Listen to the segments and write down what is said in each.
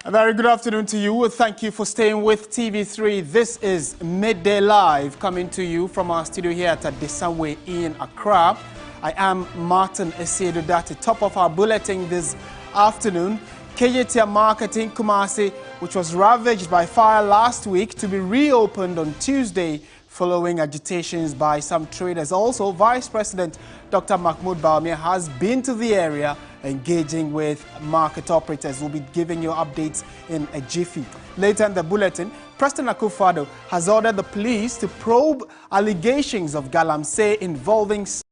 A very good afternoon to you. Thank you for staying with TV3. This is Midday Live coming to you from our studio here at Desanwe in Accra. I am Martin Esiedu. Top of our bulletin this afternoon, KJTR Market in Kumasi, which was ravaged by fire last week, to be reopened on Tuesday following agitations by some traders. Also, Vice President Dr. Mahmoud Bawumia has been to the area engaging with market operators. We'll be giving you updates in a jiffy. Later in the bulletin, President Akufo-Addo has ordered the police to probe allegations of Galamsey involving staff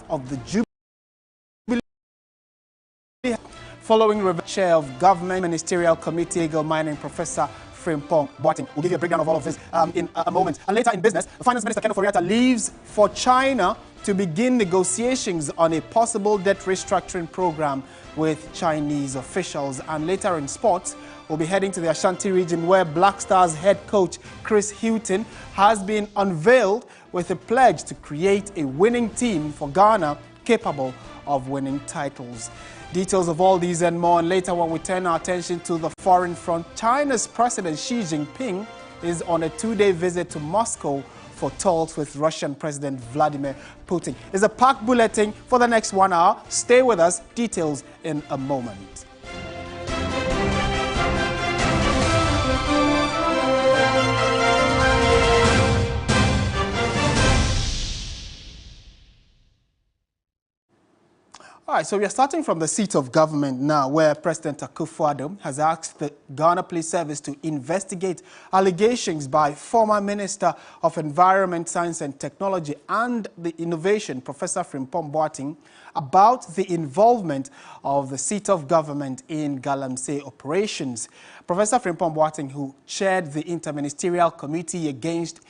of the Jubilee. Following the chair of Government Ministerial Committee, Eagle Mining, Professor Frimpong Boateng. We'll give you a breakdown of all of this in a moment. And later in business, the Finance Minister Ken Ofori-Atta leaves for China to begin negotiations on a possible debt restructuring program with Chinese officials. And later in sports, we'll be heading to the Ashanti region where Black Stars head coach Chris Hughton has been unveiled with a pledge to create a winning team for Ghana capable of winning titles. Details of all these and more, and later when we turn our attention to the foreign front, China's President Xi Jinping is on a two-day visit to Moscow for talks with Russian President Vladimir Putin. It's a packed bulletin for the next 1 hour. Stay with us. Details in a moment. All right, so we are starting from the seat of government now, where President Akufo-Addo has asked the Ghana Police Service to investigate allegations by former Minister of Environment, Science and Technology and the Innovation, Professor Frimpong Boateng, about the involvement of the seat of government in Galamsey operations. Professor Frimpong Boateng, who chaired the Interministerial Committee Against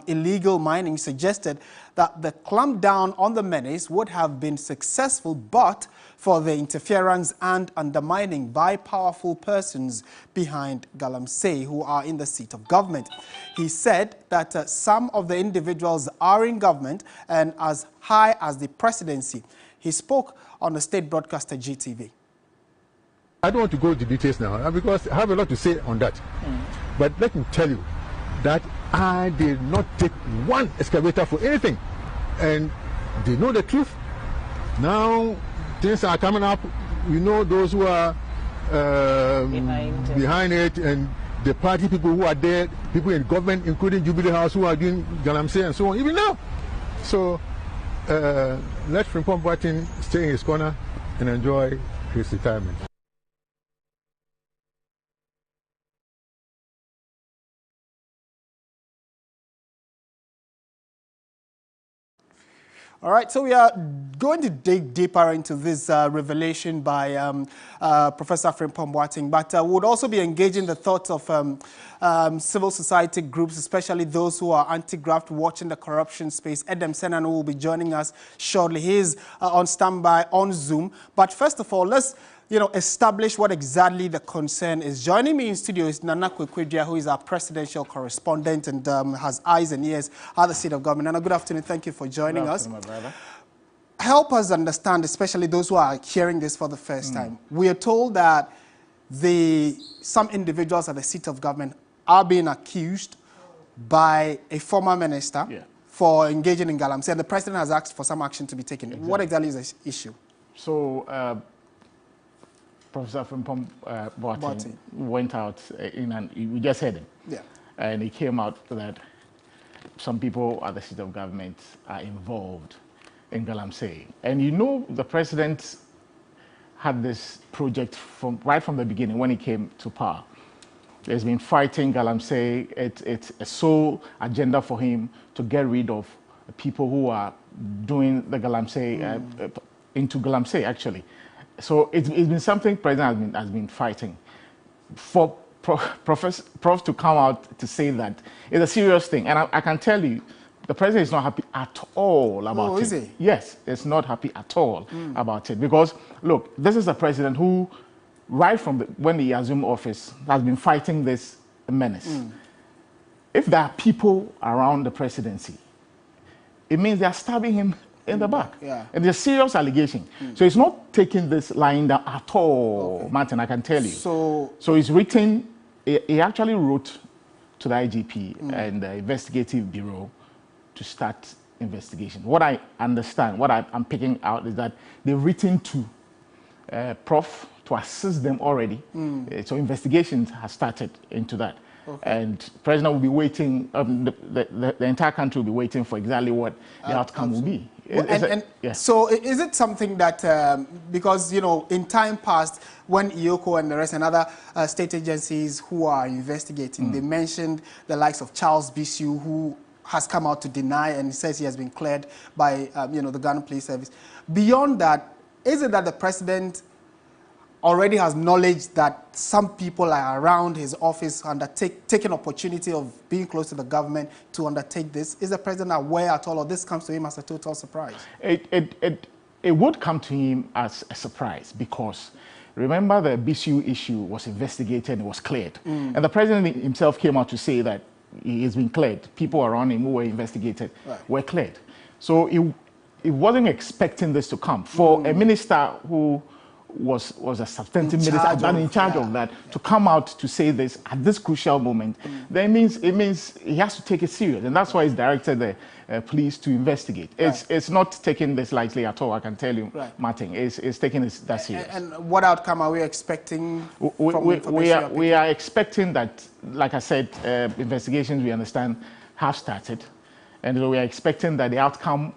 Illegal Mining, suggested that the clampdown on the menace would have been successful but for the interference and undermining by powerful persons behind Galamsey who are in the seat of government. He said that some of the individuals are in government and as high as the presidency. He spoke on the state broadcaster GTV. I don't want to go into details now because I have a lot to say on that. But let me tell you that I did not take one excavator for anything. And they know the truth. Now things are coming up. We know those who are behind it and the party people who are there, people in government, including Jubilee House, who are doing Galamsey and so on, even now. So let Frimpong Boateng stay in his corner and enjoy his retirement. All right, so we are going to dig deeper into this revelation by Professor Frimpong Boateng, but we would also be engaging the thoughts of civil society groups, especially those who are anti-graft watching the corruption space. Edem Senanu will be joining us shortly. He's on standby on Zoom. But first of all, let's establish what exactly the concern is. Joining me in studio is Nana Kwekwedia, who is our presidential correspondent and has eyes and ears at the seat of government. Nana, good afternoon. Thank you for joining us. My brother. Help us understand, especially those who are hearing this for the first time. We are told that some individuals at the seat of government are being accused by a former minister for engaging in Galamsey, and the president has asked for some action to be taken. Exactly. What exactly is the issue? So, Professor Frimpong Boateng went out we just heard him. Yeah. And he came out that some people at the seat of government are involved in Galamsey. And the president had this project right from the beginning when he came to power. He's been fighting Galamsey. It's a sole agenda for him to get rid of people who are doing the Galamsey, into Galamsey actually. So it's been something President has been fighting. For Prof to come out to say that is a serious thing. And I can tell you, the President is not happy at all about it. Oh, is he? Yes, it's not happy at all about it. Because, look, this is a President who, right from when he assumed office, has been fighting this menace. If there are people around the presidency, it means they are stabbing him in the back. Yeah. And it's a serious allegation. So it's not taking this lying down at all, Martin, I can tell you. So it's written, he actually wrote to the IGP and the investigative bureau to start investigation. What I understand, what I'm picking out is that they've written to Prof to assist them already. So investigations have started into that. And the president will be waiting, the entire country will be waiting for exactly what the outcome will be. So is it something that, because, you know, in time past, when EOCO and the rest and other state agencies who are investigating, they mentioned the likes of Charles Bisu, who has come out to deny and says he has been cleared by, you know, the Ghana Police Service. Beyond that, is it that the president already has knowledge that some people are around his office taking opportunity of being close to the government to undertake this? Is the president aware at all, or this comes to him as a total surprise? It would come to him as a surprise, because remember the BCU issue was investigated and was cleared. And the president himself came out to say that he has been cleared. People around him who were investigated were cleared. So he wasn't expecting this to come. For a minister who was a substantive minister in charge of that, to come out to say this at this crucial moment, then it means he has to take it serious, and that's why he's directed the police to investigate. It's not taking this lightly at all, I can tell you, Martin. It's taking it that serious. And what outcome are we expecting? We are expecting that, like I said, investigations, we understand, have started, and so we are expecting that the outcome,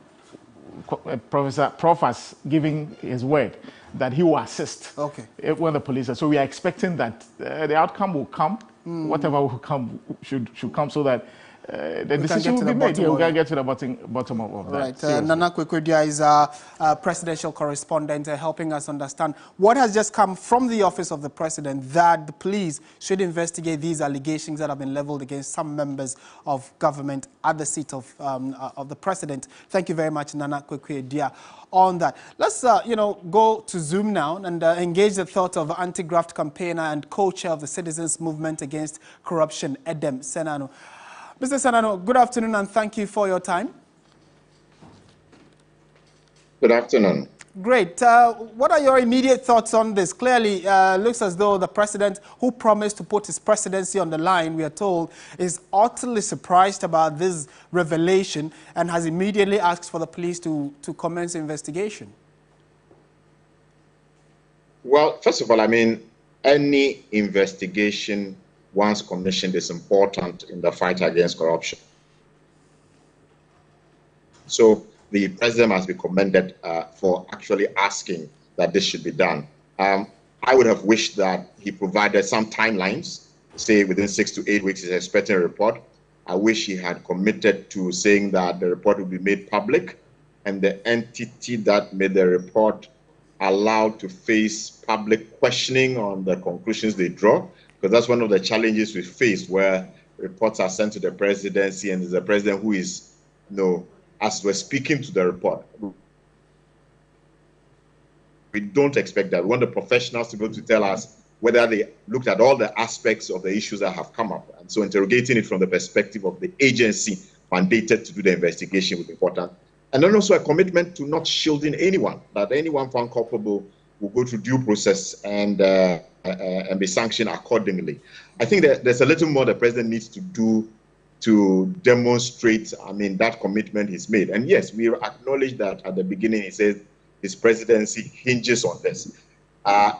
Prof has given his word that he will assist when the police are. So we are expecting that the outcome will come, whatever will come should come, so that the decision will be made. Yeah, we can get to the bottom of that. Right. Nana Kweku Aduah is our presidential correspondent, helping us understand what has just come from the office of the president, that the police should investigate these allegations that have been leveled against some members of government at the seat of the president. Thank you very much, Nana Kweku Aduah, on that. Let's go to Zoom now and engage the thought of anti-graft campaigner and co-chair of the Citizens Movement Against Corruption, Edem Senano. Mr. Senano, good afternoon and thank you for your time. Good afternoon. Great. What are your immediate thoughts on this? Clearly, looks as though the president, who promised to put his presidency on the line, we are told, is utterly surprised about this revelation and has immediately asked for the police to commence investigation. Well, first of all, I mean, any investigation once commissioned is important in the fight against corruption. So the president must be commended for actually asking that this should be done. I would have wished that he provided some timelines, say within 6 to 8 weeks he's expecting a report. I wish he had committed to saying that the report will be made public and the entity that made the report allowed to face public questioning on the conclusions they draw. Because that's one of the challenges we face, where reports are sent to the presidency and there's a president who is, as we're speaking to the report. We don't expect that. We want the professionals to be able to tell us whether they looked at all the aspects of the issues that have come up. And so interrogating it from the perspective of the agency mandated to do the investigation would be important. And then also a commitment to not shielding anyone, that anyone found culpable will go through due process and be sanctioned accordingly. I think that there's a little more the president needs to do to demonstrate, that commitment he's made. And yes, we acknowledge that at the beginning he says his presidency hinges on this. And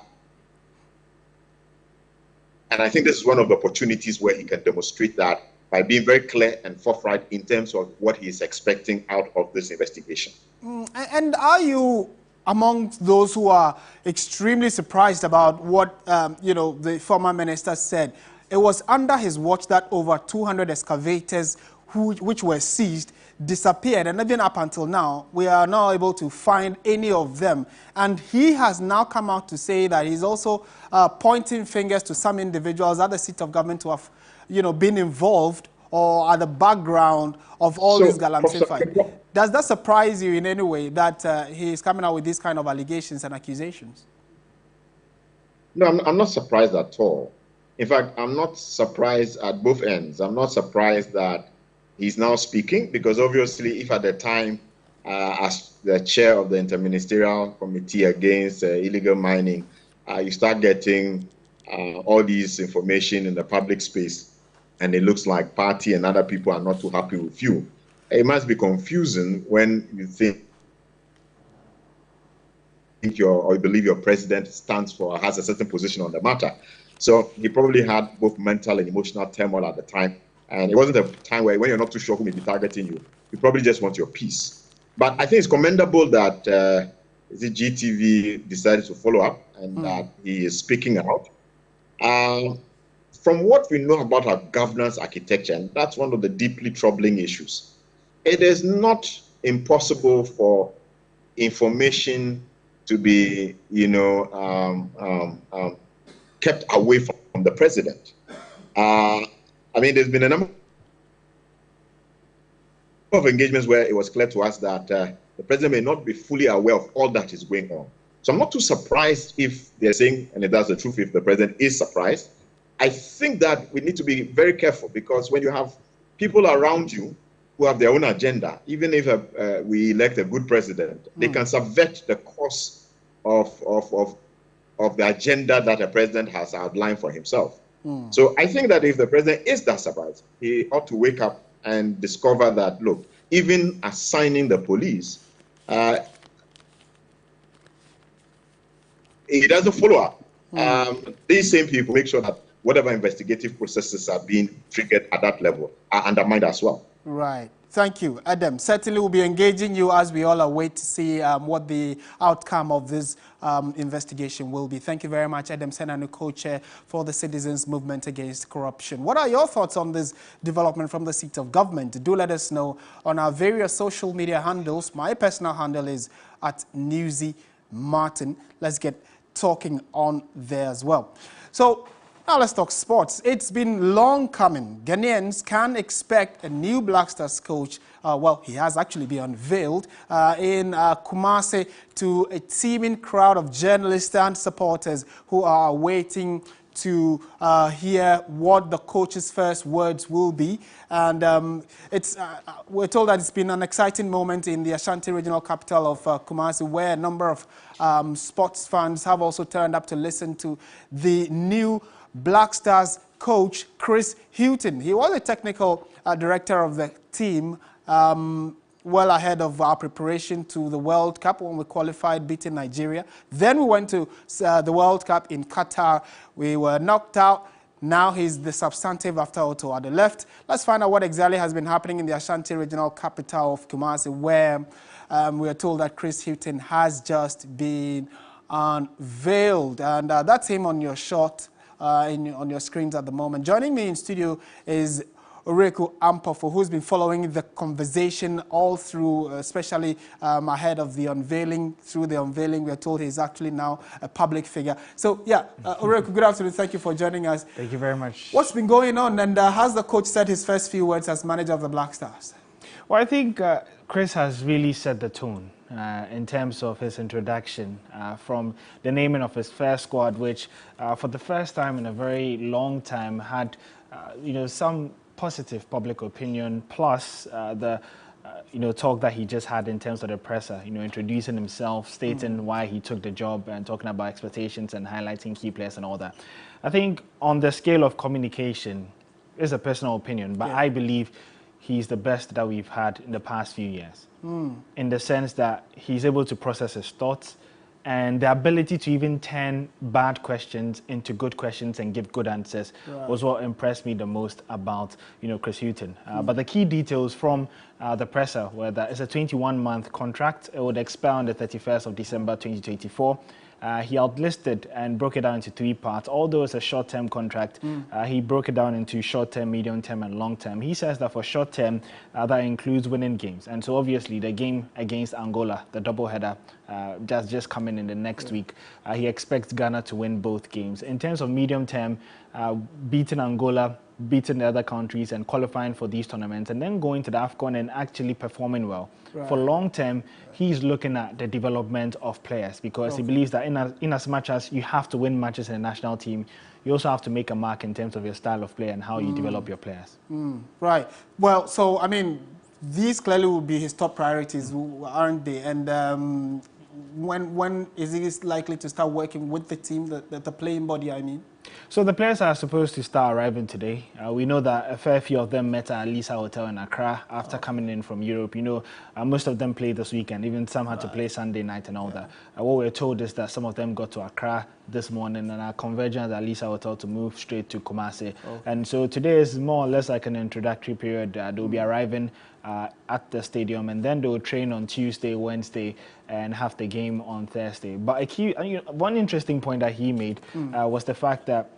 I think this is one of the opportunities where he can demonstrate that by being very clear and forthright in terms of what he is expecting out of this investigation. And are you among those who are extremely surprised about what the former minister said? It was under his watch that over 200 excavators which were seized disappeared, and even up until now we are not able to find any of them. And he has now come out to say that he's also pointing fingers to some individuals at the seat of government who have been involved or at the background of all this galamsey fight. Does that surprise you in any way that he is coming out with these kind of allegations and accusations? No, I'm not surprised at all. In fact, I'm not surprised at both ends. I'm not surprised that he's now speaking, because obviously if at the time as the chair of the Interministerial Committee Against Illegal Mining, you start getting all these information in the public space, and it looks like party and other people are not too happy with you. It must be confusing when you think or you believe your president stands for or has a certain position on the matter. So he probably had both mental and emotional turmoil at the time. And it wasn't a time where when you're not too sure who may be targeting you, you probably just want your peace. But I think it's commendable that the GTV decided to follow up and that he is speaking out. From what we know about our governance architecture, and that's one of the deeply troubling issues, it is not impossible for information to be, kept away from the president. I mean, there's been a number of engagements where it was clear to us that the president may not be fully aware of all that is going on. So I'm not too surprised if they're saying, and that's the truth, if the president is surprised. I think that we need to be very careful, because when you have people around you who have their own agenda, even if we elect a good president, they can subvert the course of the agenda that a president has outlined for himself. So I think that if the president is that surprised, he ought to wake up and discover that, look, even assigning the police, he doesn't follow up. These same people make sure that whatever investigative processes are being triggered at that level are undermined as well. Right. Thank you, Adam. Certainly we'll be engaging you as we all await to see what the outcome of this investigation will be. Thank you very much, Adam Senanu, co-chair for the Citizens Movement Against Corruption. What are your thoughts on this development from the seat of government? Do let us know on our various social media handles. My personal handle is @NewsyMartin. Let's get talking on there as well. So now let's talk sports. It's been long coming. Ghanaians can expect a new Black Stars coach. Well, he has actually been unveiled in Kumasi to a teeming crowd of journalists and supporters who are waiting to hear what the coach's first words will be. And we're told that it's been an exciting moment in the Ashanti regional capital of Kumasi, where a number of sports fans have also turned up to listen to the new Black Stars coach, Chris Hughton. He was a technical director of the team well ahead of our preparation to the World Cup when we qualified, beating Nigeria. Then we went to the World Cup in Qatar. We were knocked out. Now he's the substantive after Otto at the left. Let's find out what exactly has been happening in the Ashanti regional capital of Kumasi, where we are told that Chris Hughton has just been unveiled. And that's him on your shot. On your screens at the moment. Joining me in studio is Oreku Ampofo, who's been following the conversation all through, especially ahead of the unveiling. Through the unveiling, we are told he's actually now a public figure. So, yeah, Oreku, good afternoon. Thank you for joining us. Thank you very much. What's been going on, and has the coach said his first few words as manager of the Black Stars? Well, I think Chris has really set the tone in terms of his introduction from the naming of his first squad, which for the first time in a very long time had, some positive public opinion, plus the talk that he just had in terms of the presser, introducing himself, stating why he took the job and talking about expectations and highlighting key players and all that. I think on the scale of communication, it's a personal opinion, but I believe he's the best that we've had in the past few years, in the sense that he's able to process his thoughts, and the ability to even turn bad questions into good questions and give good answers was what impressed me the most about, Chris Hughton. But the key details from the presser were that it's a 21-month contract. It would expire on the 31st of December 2024. He outlisted and broke it down into 3 parts. Although it's a short-term contract, he broke it down into short-term, medium-term, and long-term. He says that for short-term, that includes winning games. And so obviously the game against Angola, the doubleheader, that's just coming in the next week. He expects Ghana to win both games. In terms of medium-term, beating Angola, beating the other countries and qualifying for these tournaments, and then going to the AFCON and actually performing well. For long term, he's looking at the development of players, because he believes that in as much as you have to win matches in the national team, you also have to make a mark in terms of your style of play and how you develop your players. Right. Well, so, I mean, these clearly will be his top priorities, aren't they? And when is he likely to start working with the team, the playing body, I mean? So the players are supposed to start arriving today. We know that a fair few of them met at Lisa Hotel in Accra after coming in from Europe. You know, most of them played this weekend. Even some had to play Sunday night and all that. What we're told is that some of them got to Accra this morning and are converging at Lisa Hotel to move straight to Kumasi. And so today is more or less like an introductory period. They'll be arriving at the stadium, and then they'll train on Tuesday, Wednesday, and have the game on Thursday. But one interesting point that he made was the fact that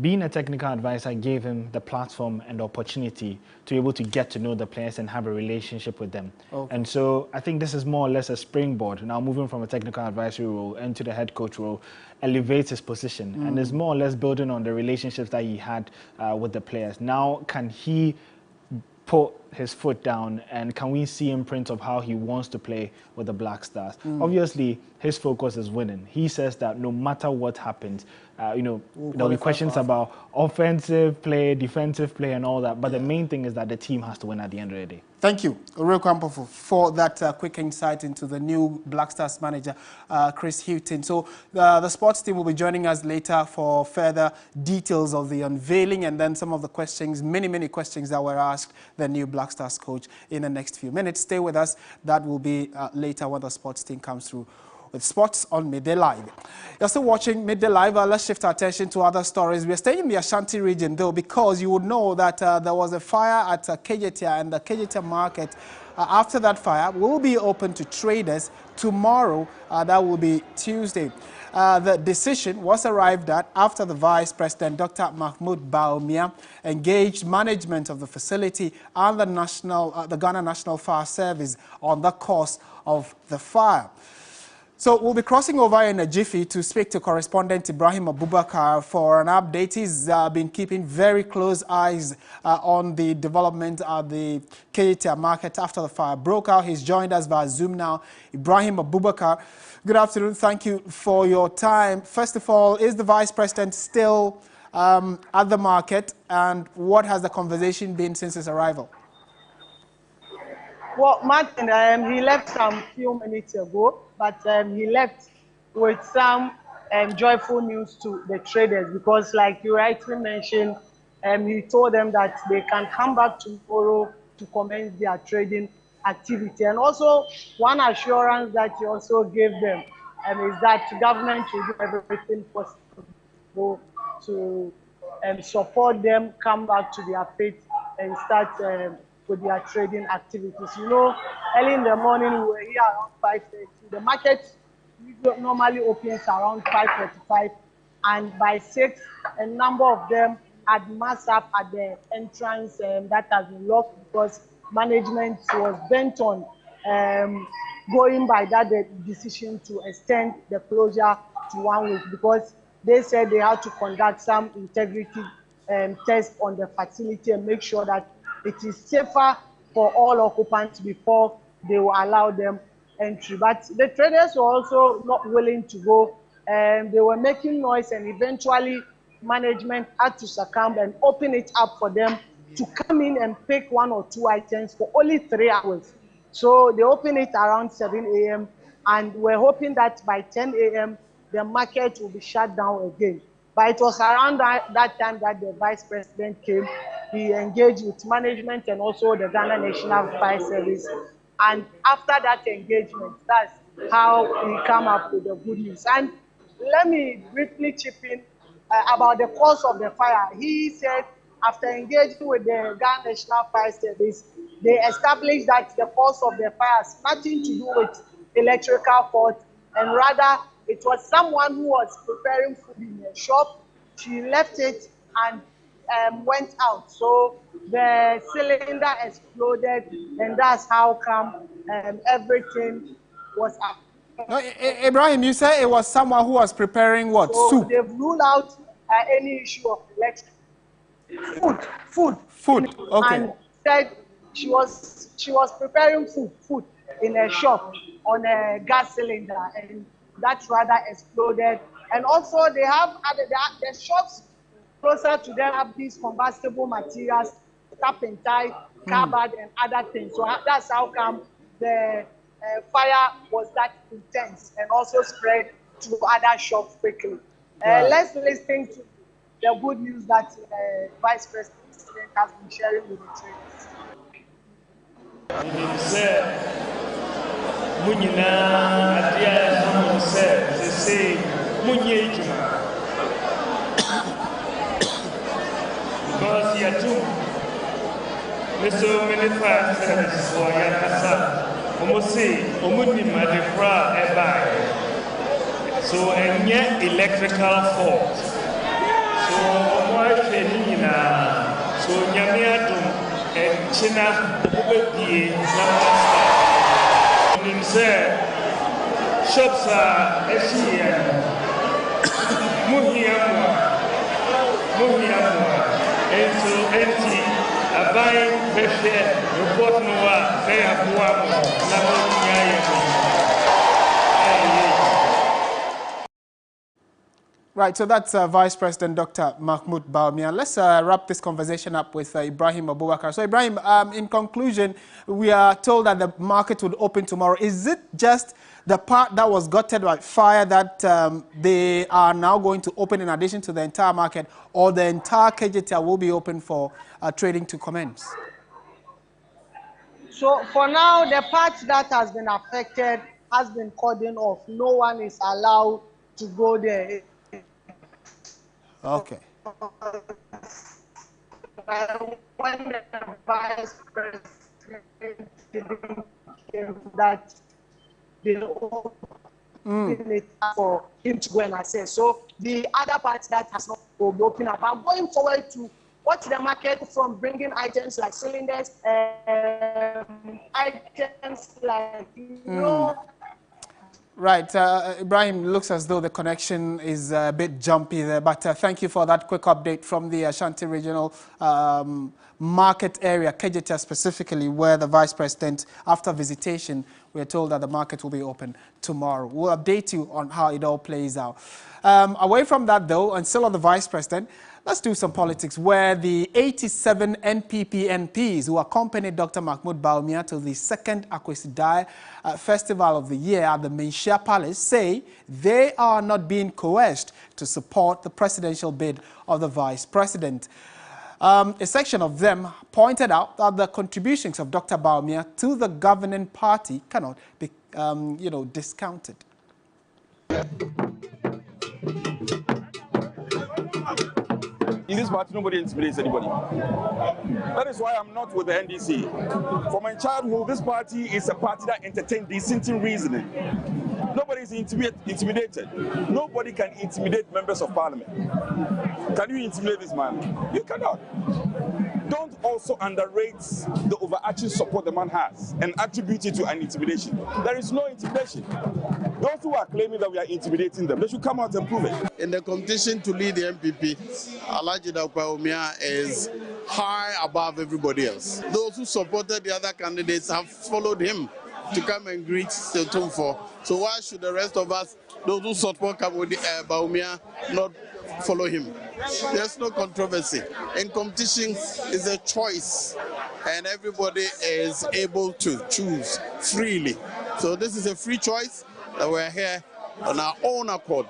being a technical advisor gave him the platform and the opportunity to be able to get to know the players and have a relationship with them. And so I think this is more or less a springboard. Now moving from a technical advisory role into the head coach role elevates his position and is more or less building on the relationships that he had with the players. Now can he put his foot down, and can we see imprints of how he wants to play with the Black Stars? Obviously, his focus is winning. He says that no matter what happens, there'll be questions about offensive play, defensive play, and all that. But the main thing is that the team has to win at the end of the day. Thank you, Ore Kwampofo, for that quick insight into the new Black Stars manager, Chris Hughton. So the sports team will be joining us later for further details of the unveiling and then some of the questions, many questions that were asked the new Black Stars coach in the next few minutes. Stay with us. That will be later when the sports team comes through with sports on Midday Live. You're still watching Midday Live. Let's shift our attention to other stories. We're staying in the Ashanti region, though, because you would know that there was a fire at Kejetia and the Kejetia market. After that fire, will be open to traders tomorrow. That will be Tuesday. The decision was arrived at after the Vice President, Dr. Mahmoud Bawumia, engaged management of the facility and the Ghana National Fire Service on the cause of the fire. So we'll be crossing over in a jiffy to speak to correspondent Ibrahim Abubakar for an update. He's been keeping very close eyes on the development at the Kejetia market after the fire broke out. He's joined us via Zoom now. Ibrahim Abubakar, good afternoon. Thank you for your time. First of all, is the Vice President still at the market, and what has the conversation been since his arrival? Well, Martin, he left some few minutes ago, but he left with some joyful news to the traders because, like you rightly mentioned, he told them that they can come back tomorrow to commence their trading activity. And also, one assurance that he also gave them is that the government will do everything possible to support them, come back to their faith and start with their trading activities. You know, early in the morning, we were here around 5:30. The market normally opens around 5:45, and by 6, a number of them had massed up at the entrance that has been locked because management was bent on going by that decision to extend the closure to 1 week because they said they had to conduct some integrity tests on the facility and make sure that it is safer for all occupants before they will allow them entry. But the traders were also not willing to go. They were making noise, and eventually management had to succumb and open it up for them to come in and pick 1 or 2 items for only 3 hours. So they opened it around 7 a.m. and we're hoping that by 10 a.m. the market will be shut down again. But it was around that time that the Vice President came. He engaged with management and also the Ghana National Fire Service. And after that engagement, that's how we come up with the good news. And let me briefly chip in about the cause of the fire. He said after engaging with the Ghana National Fire Service, they established that the cause of the fire has nothing to do with electrical fault, and rather it was someone who was preparing food in a shop. She left it and went out. So the cylinder exploded, and that's how come everything was up. No, Ibrahim, you said it was someone who was preparing what? So soup? they've ruled out any issue of electric. Food. Okay. And said she was preparing food in a shop on a gas cylinder, and that rather exploded. And also they have the shops closer to them have these combustible materials tap and tie, cupboard, and other things. So that's how come the fire was that intense and also spread to other shops quickly. Right. Let's listen to the good news that Vice President has been sharing with the traders. Because you are too. So many fire services for Yakasa, almost say, Omunima de Fra Ebai. So, and yet electrical fault. So, more training so Yamiatum and China, Ubebi, Namasa. And said, shops are Asia, Muhiamwa, into empty. Buying pressure, report no they have Right, so that's Vice President Dr. Mahmoud Bawumia. Let's wrap this conversation up with Ibrahim Abubakar. So, Ibrahim, in conclusion, we are told that the market would open tomorrow. Is it just the part that was gutted by fire that they are now going to open in addition to the entire market, or the entire KJTIA will be open for trading to commence? So for now, the part that has been affected has been cordoned off. No one is allowed to go there. Okay. When the Vice President that they open it for him to go and assess. So the other part that has not will be open up. I'm going forward to watch the market from bringing items like cylinders, items like, you know. Right, Ibrahim, looks as though the connection is a bit jumpy there, but thank you for that quick update from the Ashanti Regional Market Area, KJTIA specifically, where the Vice President, after visitation, we are told that the market will be open tomorrow. We'll update you on how it all plays out. Away from that, though, and still on the Vice President, let's do some politics, where the 87 NPP MPs who accompanied Dr. Mahmoud Bawumia to the second Akwesi Festival of the year at the Menchia Palace say they are not being coerced to support the presidential bid of the Vice President. A section of them pointed out that the contributions of Dr. Bawumia to the governing party cannot be, discounted. In this party, nobody intimidates anybody. That is why I'm not with the NDC. From my childhood, this party is a party that entertains dissenting reasoning. Nobody is intimidated. Nobody can intimidate members of parliament. Can you intimidate this man? You cannot. Don't also underrate the overarching support the man has and attribute it to an intimidation. There is no intimidation. Those who are claiming that we are intimidating them, they should come out and prove it. In the competition to lead the MPP, Alhaji Dr. Bawumia is high above everybody else. Those who supported the other candidates have followed him to come and greet Setumfo. So why should the rest of us, those who support Bawumia, not follow him? There's no controversy. In competition is a choice, and everybody is able to choose freely. So this is a free choice that we're here on our own accord.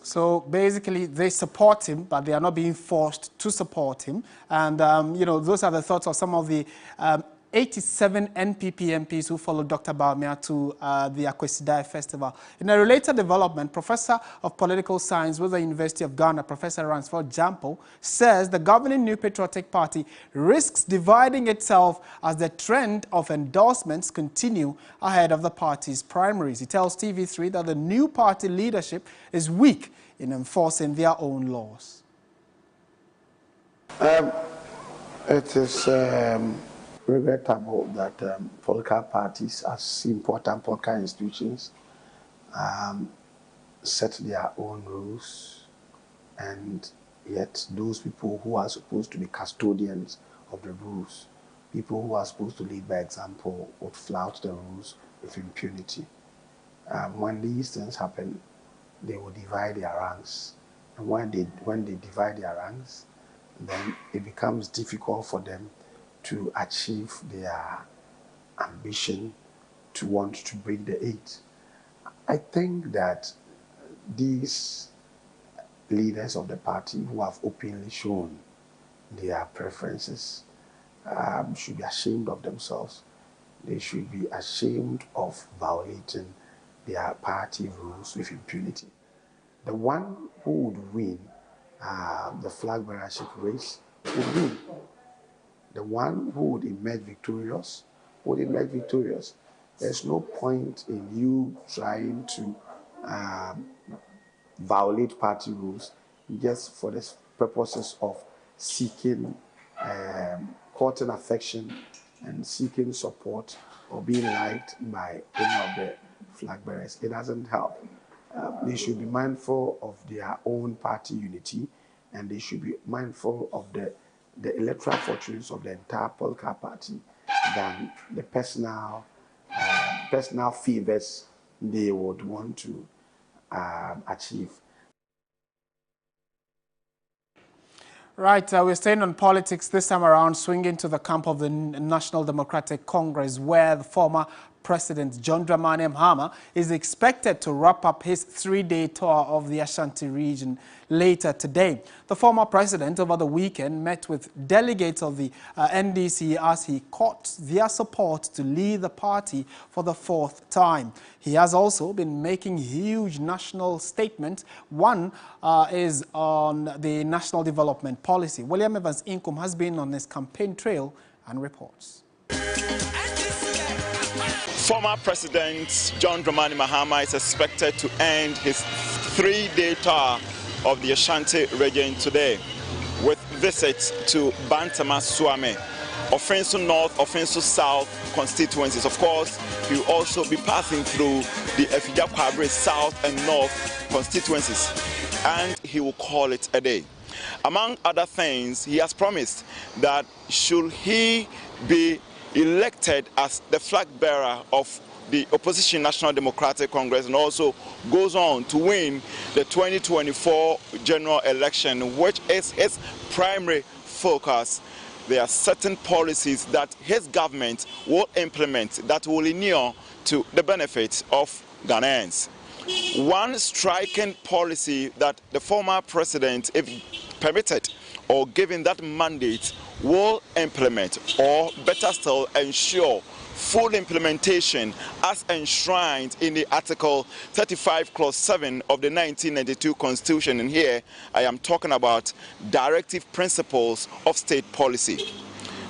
So basically, they support him, but they are not being forced to support him. And, those are the thoughts of some of the 87 NPP MPs who followed Dr. Bawumia to the Akwesi Festival. In a related development, Professor of Political Science with the University of Ghana, Professor Ransford Jampo, says the governing New Patriotic Party risks dividing itself as the trend of endorsements continue ahead of the party's primaries. He tells TV3 that the new party leadership is weak in enforcing their own laws. It is regrettable that political parties, as important political institutions, set their own rules, and yet those people who are supposed to be custodians of the rules, people who are supposed to lead by example, would flout the rules with impunity. When these things happen, they will divide their ranks And when they divide their ranks, then it becomes difficult for them to achieve their ambition to want to bring the 8. I think that these leaders of the party who have openly shown their preferences should be ashamed of themselves. They should be ashamed of violating their party rules with impunity. The one who would win the flag bearership race would win. The one who would emerge victorious would emerge victorious. There's no point in you trying to violate party rules just for the purposes of seeking courting affection and seeking support or being liked by any of the flag bearers. It doesn't help. They should be mindful of their own party unity, and they should be mindful of the electoral fortunes of the entire political party than the personal favors they would want to achieve. Right, we're staying on politics this time around, swinging to the camp of the National Democratic Congress, where the former President John Dramani Mahama is expected to wrap up his 3-day tour of the Ashanti region later today. The former president over the weekend met with delegates of the NDC as he sought their support to lead the party for the 4th time. He has also been making huge national statements. One is on the national development policy. William Evans Inkum has been on his campaign trail and reports. Former President John Dramani Mahama is expected to end his 3-day tour of the Ashanti region today with visits to Bantama Suame, Offenso North, Offenso South constituencies. Of course, he will also be passing through the Efija Kwabre South and North constituencies, and he will call it a day. Among other things, he has promised that should he be elected as the flag bearer of the opposition National Democratic Congress and also goes on to win the 2024 general election, which is his primary focus, there are certain policies that his government will implement that will inure to the benefit of Ghanaians. One striking policy that the former president, if permitted or given that mandate, will implement, or better still, ensure full implementation as enshrined in the Article 35, Clause 7 of the 1992 Constitution. And here I am talking about directive principles of state policy.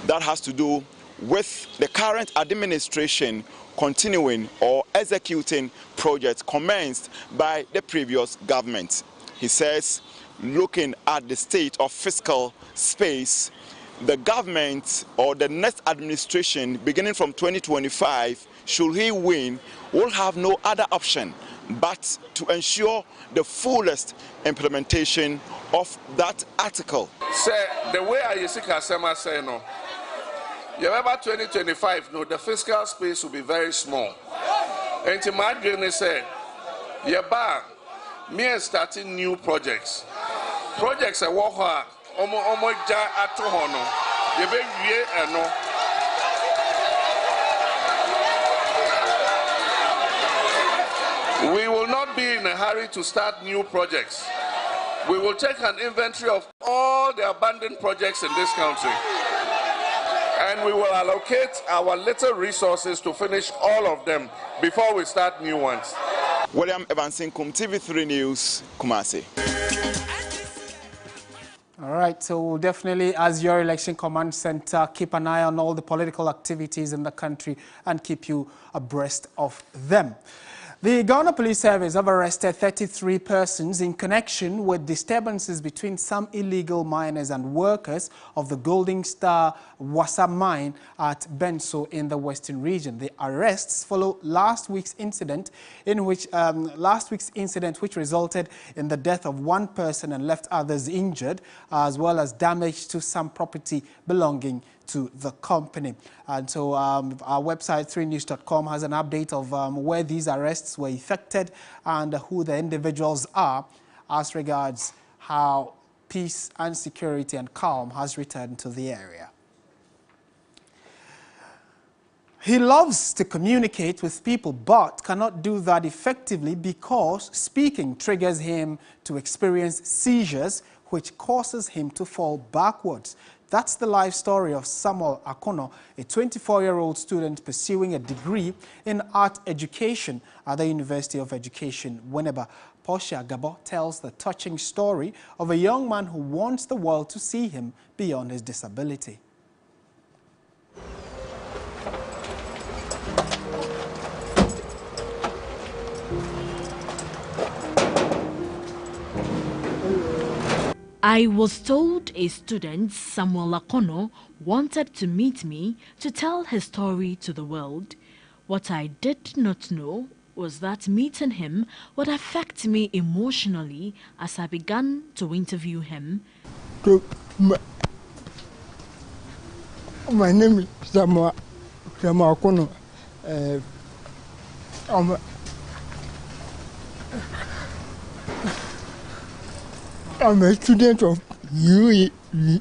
That has to do with the current administration continuing or executing projects commenced by the previous government. He says, looking at the state of fiscal space, the government or the next administration beginning from 2025, should he win, will have no other option but to ensure the fullest implementation of that article. Say, the way I see Kasema say no, you remember 2025, no, the fiscal space will be very small. And to my journey say, yeah, me and starting new projects. Projects I work hard. We will not be in a hurry to start new projects. We will take an inventory of all the abandoned projects in this country, and we will allocate our little resources to finish all of them before we start new ones. William Evans Inkum, TV3 News, Kumasi. All right, so we'll definitely, as your election command center, keep an eye on all the political activities in the country and keep you abreast of them. The Ghana Police Service have arrested 33 persons in connection with disturbances between some illegal miners and workers of the Golden Star Wassa mine at Benso in the Western region. The arrests follow last week's incident, which resulted in the death of one person and left others injured, as well as damage to some property belonging to the company. And so our website 3news.com has an update of where these arrests were effected and who the individuals are as regards how peace and security and calm has returned to the area. He loves to communicate with people but cannot do that effectively because speaking triggers him to experience seizures which causes him to fall backwards. That's the life story of Samuel Akono, a 24-year-old student pursuing a degree in art education at the University of Education, Winneba. Portia Gabo tells the touching story of a young man who wants the world to see him beyond his disability. I was told a student, Samuel Akono, wanted to meet me to tell his story to the world. What I did not know was that meeting him would affect me emotionally as I began to interview him. My name is Samuel Akono. I'm a student of UEW.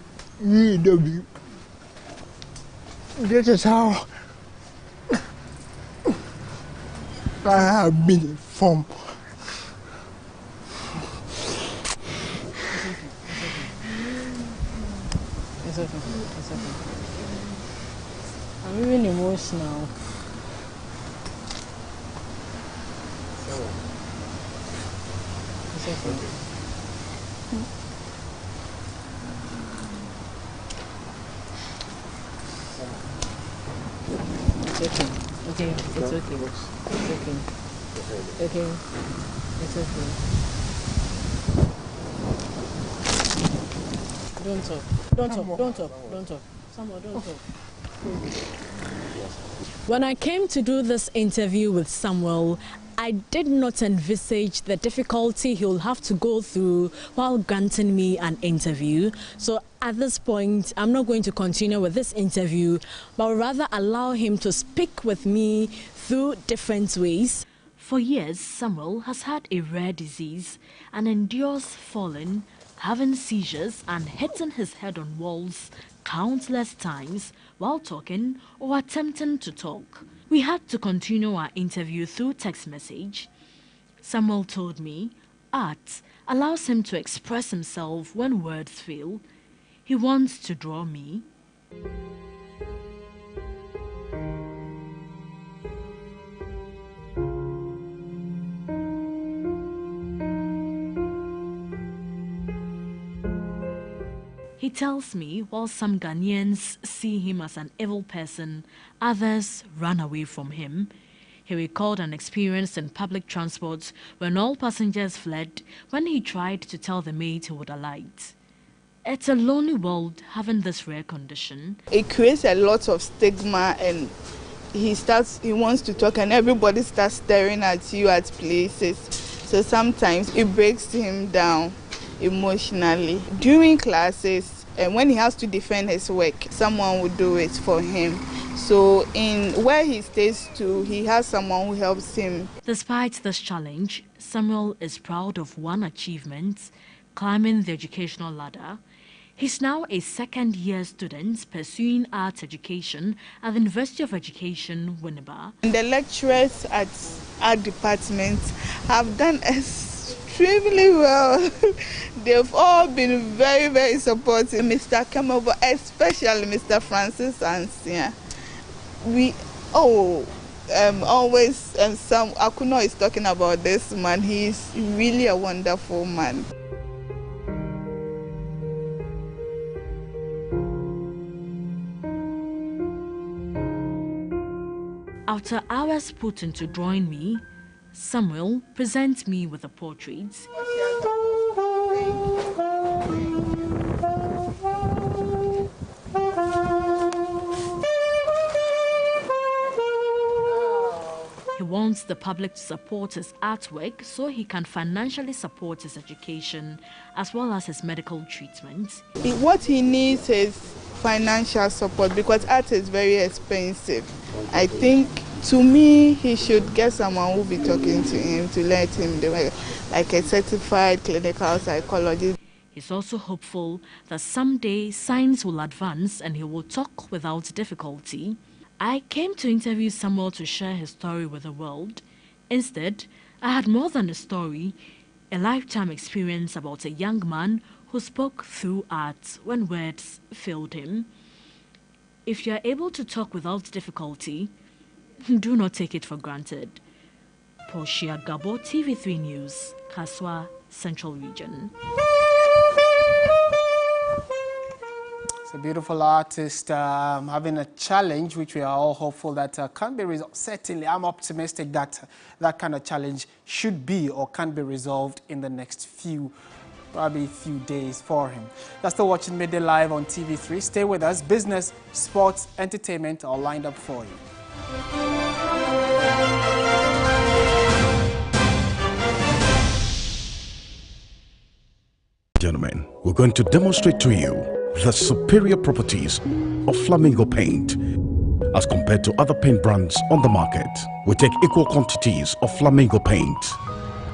This is how I have been informed. It's okay. I'm even emotional. It's okay. Okay, it's okay. Okay, it's okay. Don't talk. Someone, don't talk. When I came to do this interview with Samuel, I did not envisage the difficulty he'll have to go through while granting me an interview. So at this point, I'm not going to continue with this interview, but rather allow him to speak with me through different ways. For years, Samuel has had a rare disease and endures falling, having seizures and hitting his head on walls countless times while talking or attempting to talk. We had to continue our interview through text message. Samuel told me art allows him to express himself when words fail. He wants to draw me. He tells me while some Ghanaians see him as an evil person, others run away from him. He recalled an experience in public transport when all passengers fled when he tried to tell the maid he would alight. It's a lonely world having this rare condition. It creates a lot of stigma, and he wants to talk and everybody starts staring at you at places. So sometimes it breaks him down emotionally. During classes, and when he has to defend his work, someone will do it for him. So in where he stays too, he has someone who helps him. Despite this challenge, Samuel is proud of one achievement, climbing the educational ladder. He's now a second-year student pursuing arts education at the University of Education, Winneba. The lecturers at our department have done extremely well. They've all been very, very supportive. Mr. Kemobo, especially Mr. Francis Ansia. Sam Akono is talking about this man. He's really a wonderful man. After hours put into drawing me, Samuel presents me with a portrait. He wants the public to support his artwork so he can financially support his education as well as his medical treatment. What he needs is financial support because art is very expensive. I think, to me, he should get someone who will be talking to him to let him do it, like a certified clinical psychologist. He's also hopeful that someday science will advance and he will talk without difficulty. I came to interview Samuel to share his story with the world. Instead, I had more than a story, a lifetime experience about a young man who spoke through art when words failed him. If you are able to talk without difficulty, do not take it for granted. Portia Gabo, TV3 News, Kaswa, Central Region. It's a beautiful artist having a challenge, which we are all hopeful that can be resolved. Certainly, I'm optimistic that that kind of challenge should be or can be resolved in the next few days for him. You're still watching Midday Live on TV3. Stay with us. Business, sports, entertainment are lined up for you. Gentlemen, we're going to demonstrate to you the superior properties of Flamingo paint as compared to other paint brands on the market. We take equal quantities of Flamingo paint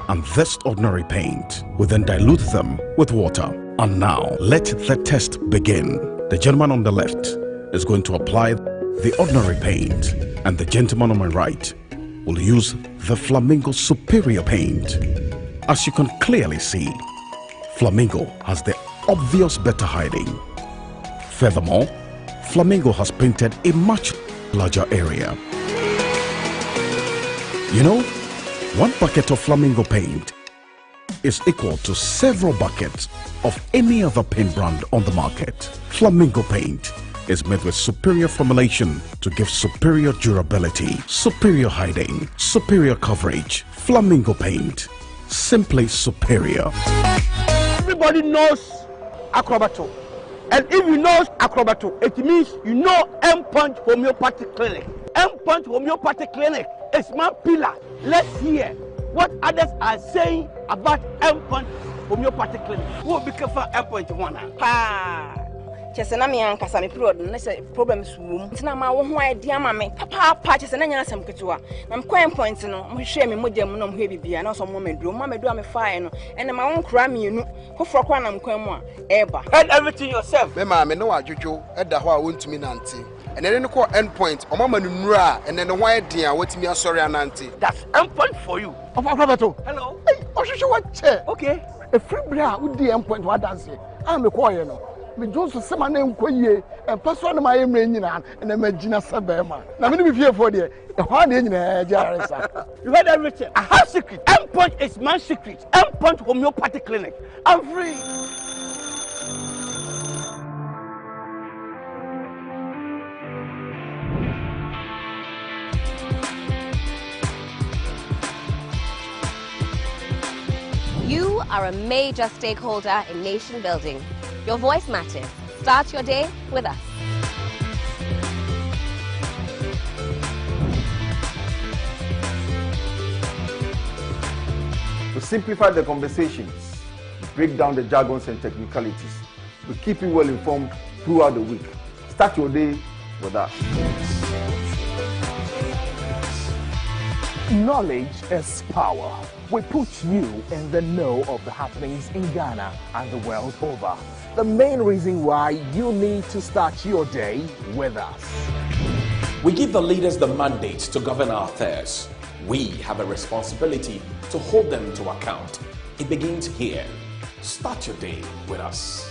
and this ordinary paint. We then dilute them with water. And now, let the test begin. The gentleman on the left is going to apply the ordinary paint, and the gentleman on my right will use the Flamingo superior paint. As you can clearly see, Flamingo has the obvious better hiding. Furthermore, Flamingo has painted a much larger area. You know, one bucket of Flamingo paint is equal to several buckets of any other paint brand on the market. Flamingo paint is made with superior formulation to give superior durability, superior hiding, superior coverage. Flamingo paint, simply superior. Everybody knows Acrobato. And if you know Acrobato, it means you know M-Punch Homeopathic Clinic. M-Punch Homeopathic Clinic is my pillar. Let's hear what others are saying about M-Punch Homeopathic Clinic. Who will be careful M-Punch one? Chesena me ankasa me period no say problems wom ntina ma wo ho idea ma me papa chesena nya asem ketewa na mkwan point no mo hwe me mogya mu no mo hwe bibia na so mo meduro me fae no ene ma won kra me enu foforo kwa na mkwan mu a eba head everything yourself me ma me no adwodwo eda ho a wontumi nante ene ne ko end point o mama nuru a ene ne ho idea watimi asori anante. That's end point for you of Acrobato. Hello hey ohwehwe what che okay a free bra wo di end point wa dance am me call you no me Johnson sema na enkoyie en person na my emre nyina na magina sebema na me no be fie for there e ho na nyina jaresa. You heard everything. I have secret. M-Punch is my secret. M-Punch Homeopathic Clinic. I'm free. You are a major stakeholder in nation building. Your voice matters. Start your day with us. We simplify the conversations, break down the jargons and technicalities. We keep you well informed throughout the week. Start your day with us. Knowledge is power. We put you in the know of the happenings in Ghana and the world over. The main reason why you need to start your day with us. We give the leaders the mandate to govern our affairs. We have a responsibility to hold them to account. It begins here. Start your day with us.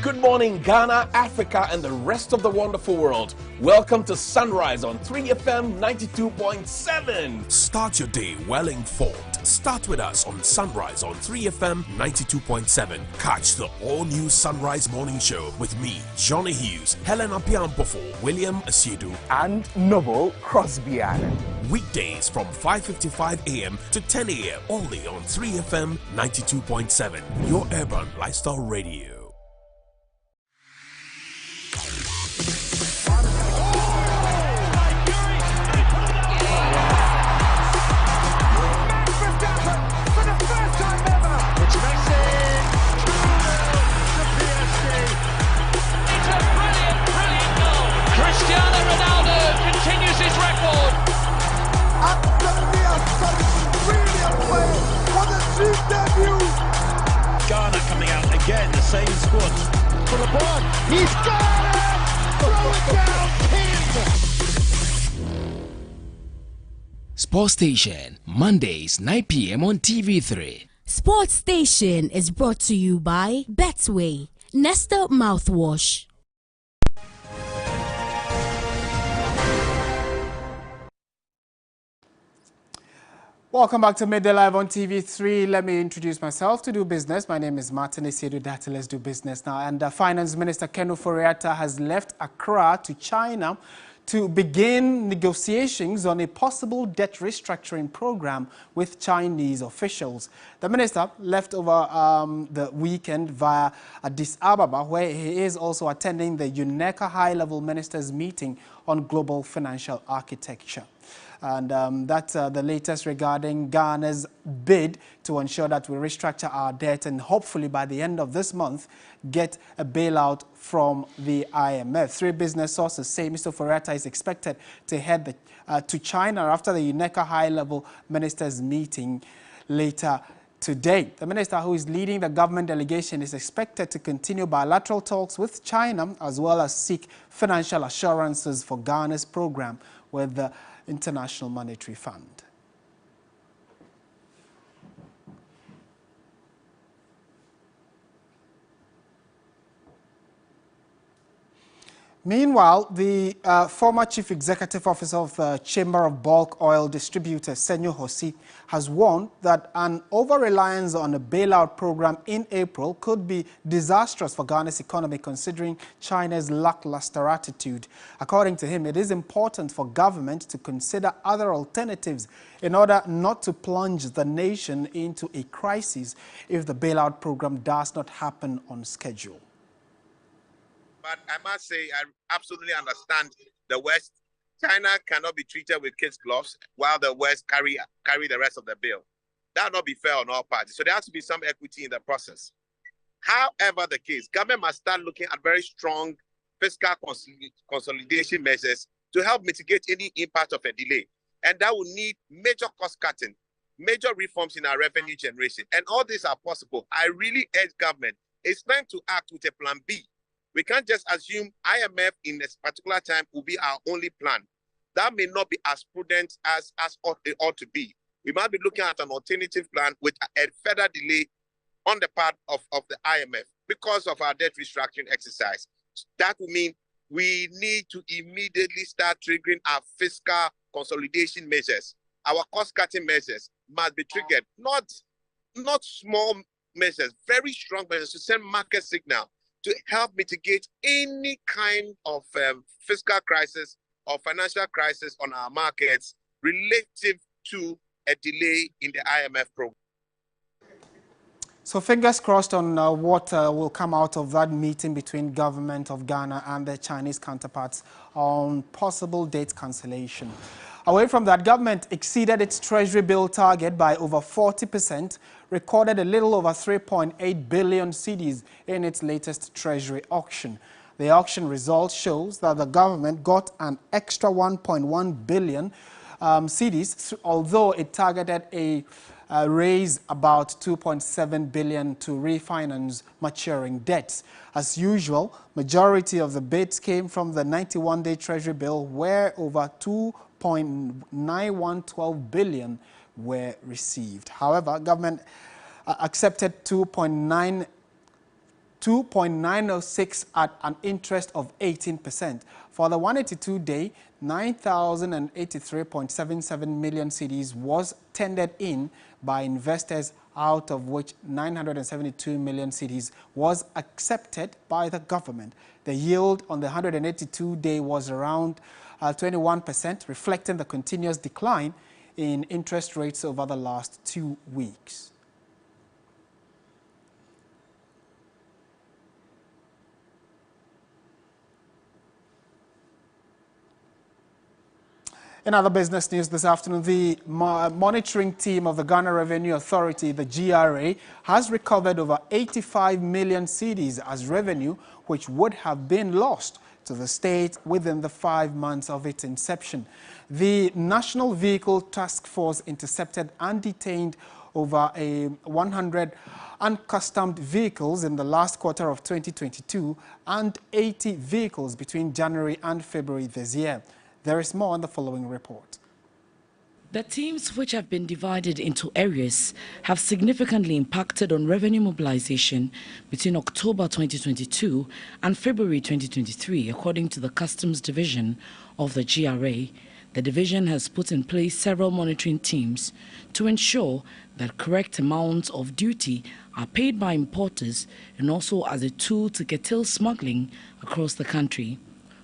Good morning, Ghana, Africa, and the rest of the wonderful world. Welcome to Sunrise on 3FM 92.7. Start your day well informed. Start with us on Sunrise on 3FM 92.7. Catch the all-new Sunrise Morning Show with me, Johnny Hughes, Helen Apiampofo, William Asiedu, and Noble Crosbyan. Weekdays from 5:55 a.m. to 10 a.m. only on 3FM 92.7. Your urban lifestyle radio. He's got it! Throw it down, pinned! Sports Station, Mondays, 9 p.m. on TV3. Sports Station is brought to you by Betway, Nesta Mouthwash. Welcome back to Midday Live on TV3. Let me introduce myself to Do Business. My name is Martin Esiedu Dati. Let's do business now. And Finance Minister Ken Ofori-Atta has left Accra to China to begin negotiations on a possible debt restructuring program with Chinese officials. The minister left over the weekend via Addis Ababa, where he is also attending the UNECA high-level ministers meeting on global financial architecture. And that's the latest regarding Ghana's bid to ensure that we restructure our debt and hopefully by the end of this month get a bailout from the IMF. Three business sources say Mr. Ofori-Atta is expected to head to China after the UNECA high-level ministers meeting later today. The minister who is leading the government delegation is expected to continue bilateral talks with China as well as seek financial assurances for Ghana's program with the International Monetary Fund. Meanwhile, the former Chief Executive Officer of the Chamber of Bulk Oil Distributors, Senyo Hosi, has warned that an over-reliance on a bailout program in April could be disastrous for Ghana's economy, considering China's lackluster attitude. According to him, it is important for government to consider other alternatives in order not to plunge the nation into a crisis if the bailout program does not happen on schedule. But I must say, I absolutely understand the West. China cannot be treated with kids' gloves while the West carry the rest of the bill. That will not be fair on all parties. So there has to be some equity in the process. However the case, government must start looking at very strong fiscal consolidation measures to help mitigate any impact of a delay. And that will need major cost cutting, major reforms in our revenue generation. And all these are possible. I really urge government, it's time to act with a plan B. We can't just assume IMF in this particular time will be our only plan. That may not be as prudent as it ought to be. We might be looking at an alternative plan with a further delay on the part of the IMF because of our debt restructuring exercise. That will mean we need to immediately start triggering our fiscal consolidation measures. Our cost-cutting measures must be triggered, not small measures, very strong measures to send market signal to help mitigate any kind of fiscal crisis or financial crisis on our markets relative to a delay in the IMF program. So fingers crossed on what will come out of that meeting between government of Ghana and their Chinese counterparts on possible date cancellation. Away from that, government exceeded its treasury bill target by over 40%, recorded a little over 3.8 billion cedis in its latest treasury auction. The auction result shows that the government got an extra 1.1 billion cedis, although it targeted a raise about 2.7 billion to refinance maturing debts. As usual, majority of the bids came from the 91-day treasury bill, where over 2.9112 billion were received. However, government accepted 2.906 at an interest of 18%. For the 182-day, 9,083.77 million cedis was tendered in by investors, out of which 972 million cedis was accepted by the government. The yield on the 182-day was around 21%, reflecting the continuous decline in interest rates over the last 2 weeks. In other business news this afternoon, the monitoring team of the Ghana Revenue Authority, the GRA, has recovered over 85 million cedis as revenue, which would have been lost to the state within the 5 months of its inception. The National Vehicle Task Force intercepted and detained over 100 uncustomed vehicles in the last quarter of 2022 and 80 vehicles between January and February this year. There is more on the following report. The teams, which have been divided into areas, have significantly impacted on revenue mobilization between October 2022 and February 2023, according to the Customs Division of the GRA. The division has put in place several monitoring teams to ensure that correct amounts of duty are paid by importers and also as a tool to curtail smuggling across the country.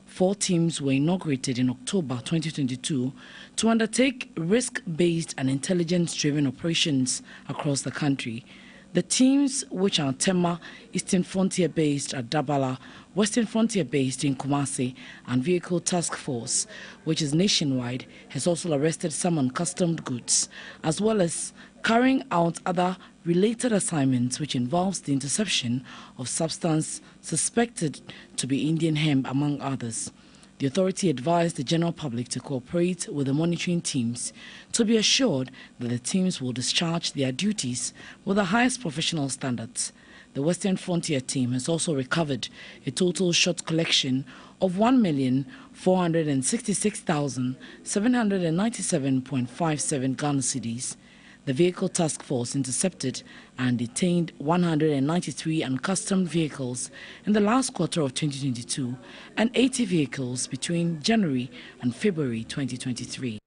4 teams were inaugurated in October 2022 to undertake risk-based and intelligence-driven operations across the country. The teams, which are Tema, Eastern Frontier-based at Dabala, Western Frontier-based in Kumasi, and Vehicle Task Force, which is nationwide, has also arrested some uncustomed goods, as well as carrying out other related assignments which involves the interception of substance suspected to be Indian hemp, among others. The authority advised the general public to cooperate with the monitoring teams to be assured that the teams will discharge their duties with the highest professional standards. The Western Frontier team has also recovered a total shot collection of 1,466,797.57 Ghana cedis. The Vehicle Task Force intercepted and detained 193 uncustomed vehicles in the last quarter of 2022 and 80 vehicles between January and February 2023.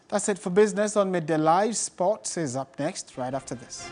That's it for business on Midday Live. Sports is up next, right after this.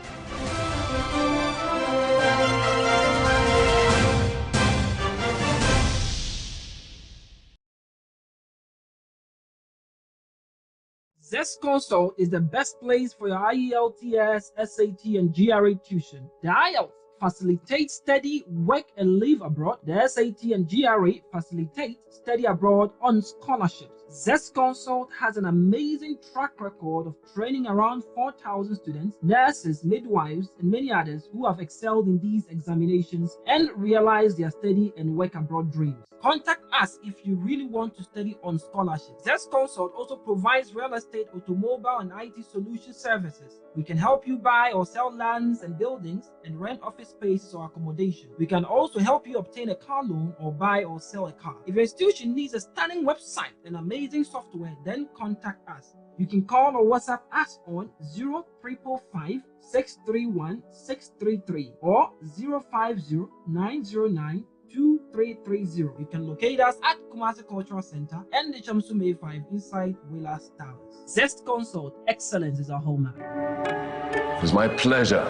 Zest Consult is the best place for your IELTS, SAT, and GRE tuition. The IELTS facilitates study, work, and live abroad. The SAT and GRE facilitate study abroad on scholarships. Zest Consult has an amazing track record of training around 4,000 students, nurses, midwives, and many others who have excelled in these examinations and realized their study and work abroad dreams. Contact us if you really want to study on scholarship. Zest Consult also provides real estate, automobile, and IT solution services. We can help you buy or sell lands and buildings and rent office spaces or accommodation. We can also help you obtain a car loan or buy or sell a car. If your institution needs a stunning website and amazing software, then contact us. You can call or WhatsApp us on 0355 631 633 or 050 909 2330. You can locate us at Kumasi Cultural Center and the Chamsume 5 inside Willas Towers. Zest Consult, excellence is our hallmark. It was my pleasure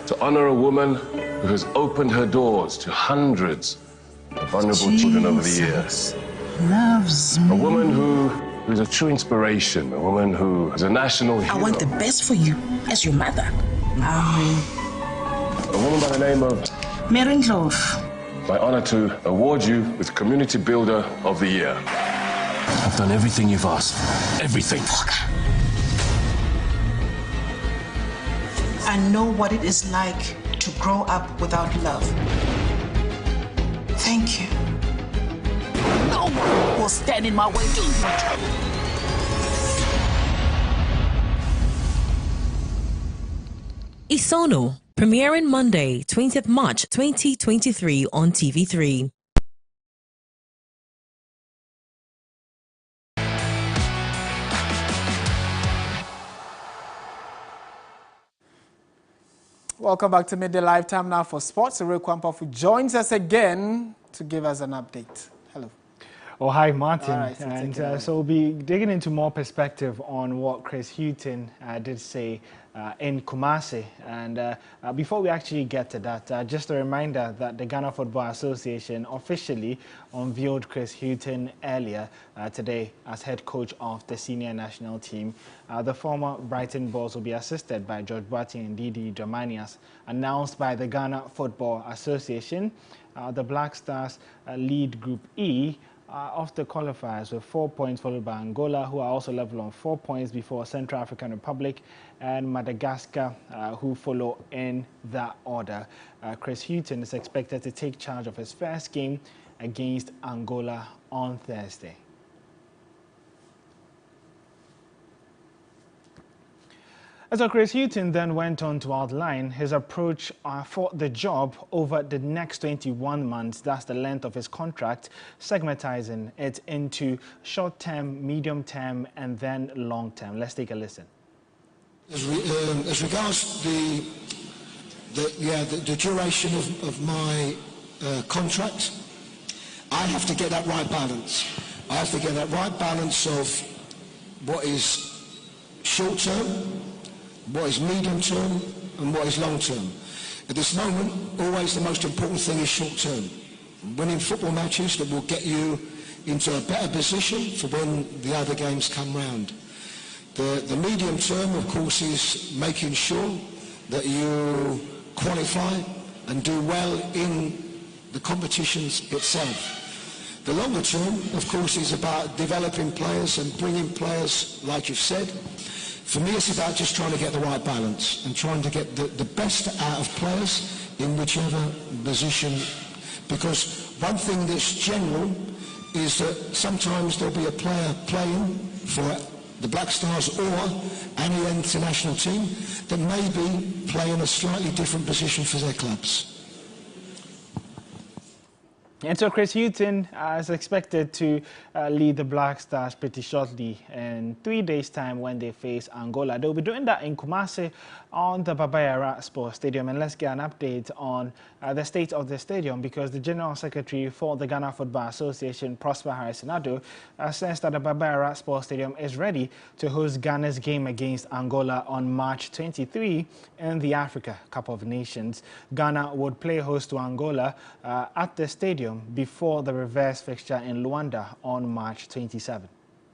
to honor a woman who has opened her doors to hundreds of vulnerable children over the years. Loves me. A woman who is a true inspiration, a woman who is a national hero. I want the best for you as your mother. Amen. A woman by the name of Mary Clove. My honor to award you with Community Builder of the Year. I've done everything you've asked. Everything. I know what it is like to grow up without love. Thank you. No one will stand in my way. Isono, premiering Monday, 20th March 2023 on TV3. Welcome back to Midday Live. Time now for sports. Ray Kwampafu joins us again to give us an update. Hello. Oh, hi, Martin. All right, So we'll be digging into more perspective on what Chris Hughton did say in Kumasi. And before we actually get to that, just a reminder that the Ghana Football Association officially unveiled Chris Hughton earlier today as head coach of the senior national team. The former Brighton Bulls will be assisted by George Boateng and Didi Dramani, as announced by the Ghana Football Association. The Black Stars lead Group E of the qualifiers with 4 points, followed by Angola, who are also level on 4 points before Central African Republic and Madagascar, who follow in that order. Chris Hughton is expected to take charge of his first game against Angola on Thursday. So Chris Hughton then went on to outline his approach for the job over the next 21 months. That's the length of his contract, segmentizing it into short-term, medium-term, and then long-term. Let's take a listen. As regards the duration of my contract, I have to get that right balance. I have to get that right balance of what is short-term, what is medium-term, and what is long-term. At this moment, always the most important thing is short-term. Winning football matches that will get you into a better position for when the other games come round. The medium-term, of course, is making sure that you qualify and do well in the competitions itself. The longer term, of course, is about developing players and bringing players, like you've said. For me, it's about just trying to get the right balance and trying to get the best out of players in whichever position. Because one thing that's general is that sometimes there'll be a player playing for the Black Stars or any international team that may be playing a slightly different position for their clubs. And so Chris Hughton is expected to lead the Black Stars pretty shortly in 3 days' time when they face Angola. They'll be doing that in Kumasi on the Baba Yara Sports Stadium. And let's get an update on the state of the stadium, because the General Secretary for the Ghana Football Association, Prosper Harris-Nado, says that the Baba Yara Sports Stadium is ready to host Ghana's game against Angola on March 23 in the Africa Cup of Nations. Ghana would play host to Angola at the stadium before the reverse fixture in Luanda on March 27.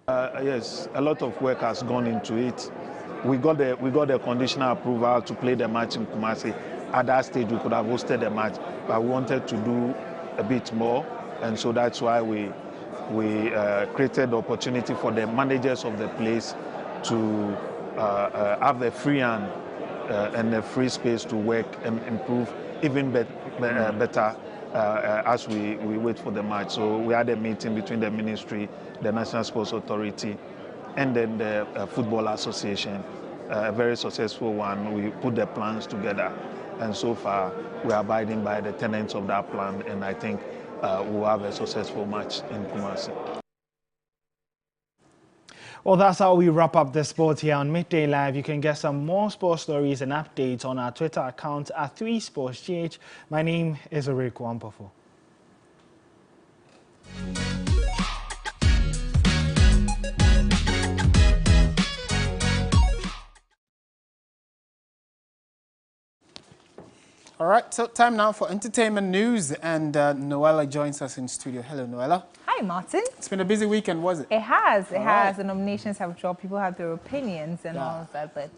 Yes, a lot of work has gone into it. We got the conditional approval to play the match in Kumasi. At that stage, we could have hosted the match, but we wanted to do a bit more, and so that's why we created the opportunity for the managers of the place to have the free hand and the free space to work and improve even better as we wait for the match. So we had a meeting between the ministry, the National Sports Authority, and then the Football Association, a very successful one. We put the plans together, and so far we are abiding by the tenets of that plan, and I think we'll have a successful match in Kumasi. Well, that's how we wrap up the sport here on Midday Live. You can get some more sports stories and updates on our Twitter account at 3SportsGH. My name is Oriku Ampofo. All right, so time now for entertainment news, and Noella joins us in studio. Hello, Noella. Hi, Martin. It's been a busy weekend, was it? It has. The nominations have dropped. People have their opinions and all of that, but